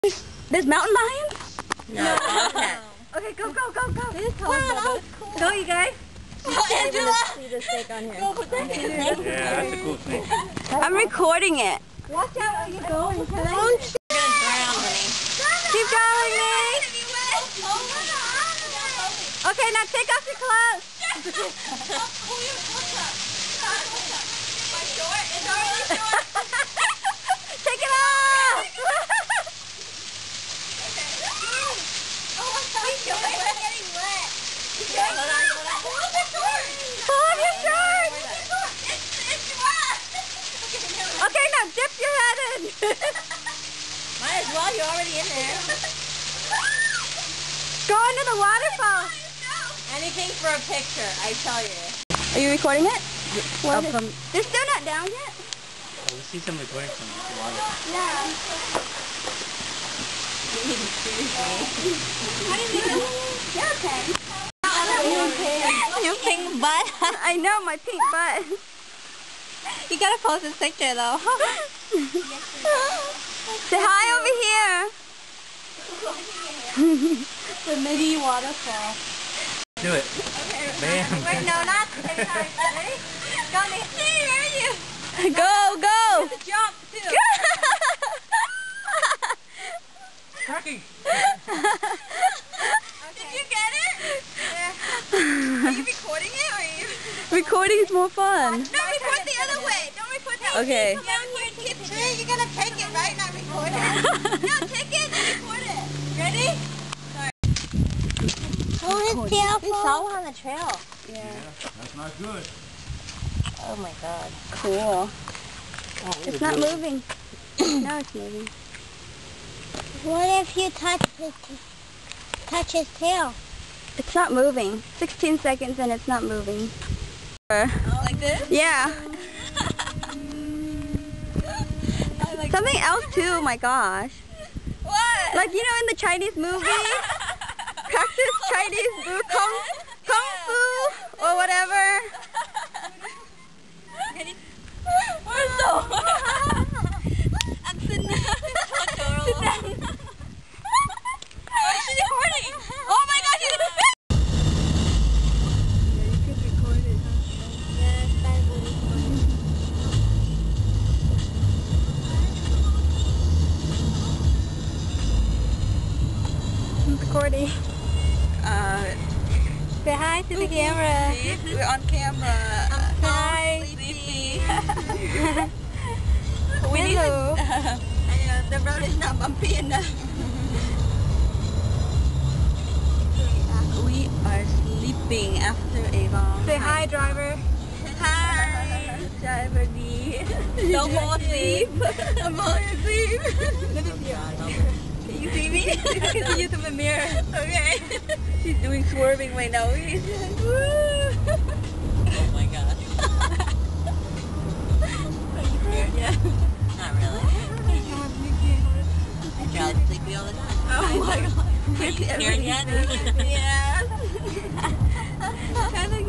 There's mountain lions? No, bobcat. Okay, go. Wow, Go, you guys. Angela! See the snake on here. Go protect it. Yeah, that's a cool thing. I'm recording it. Watch out where you're going. Don't You're gonna drown, honey. Keep going, Nick. Okay, now take off your clothes. Take it off. Pull up your shirt. Okay, now dip your head in. Might as well, you're already in there. Go into the waterfall. Anything for a picture, I tell you. Are you recording it? They're still not down yet? We see some recording from the water. Yeah. You're okay. Your pink butt. I know, my pink butt. You gotta post this picture though. Say hi over here. The mini waterfall. Do it. Bam. Wait, no, not the same time. Ready? Go, Nick. Where are you? Go. Jump, too. Cracking. Did you get it? Yeah. Are you recording it or are you? Recording is more fun. No, record the other way. Don't record that way. Okay. Down here, picture it. You're gonna take it, right? Not record it. No, take it and record it. Ready? Sorry. Oh, his tail. We saw one on the trail. Yeah. That's not good. Oh my god. Cool. It's not moving. No, it's moving. What if you touch his tail? It's not moving. 16 seconds and it's not moving. Like this? Yeah. Something else too, oh my gosh. What? Like, you know, in the Chinese movie, practice Chinese kung fu or whatever. We're so I'm sitting down. Sit down. Oh, she's recording. Oh my gosh, she's recording. Yeah, you could record it. I'm recording. Say hi to the camera. We're on camera. Hi. We need to... The road is not bumpy enough. We are sleeping after a long Say hi, driver. Hi, driver D. Don't fall asleep. I'm falling asleep. Can you see me? I can see you through the mirror. Okay. She's doing swerving right now. She's like, woo. Oh my gosh. Are you scared yet? Not really. I drive sleepy all the time. Oh my god. Are you scared yet? Yeah. Kind of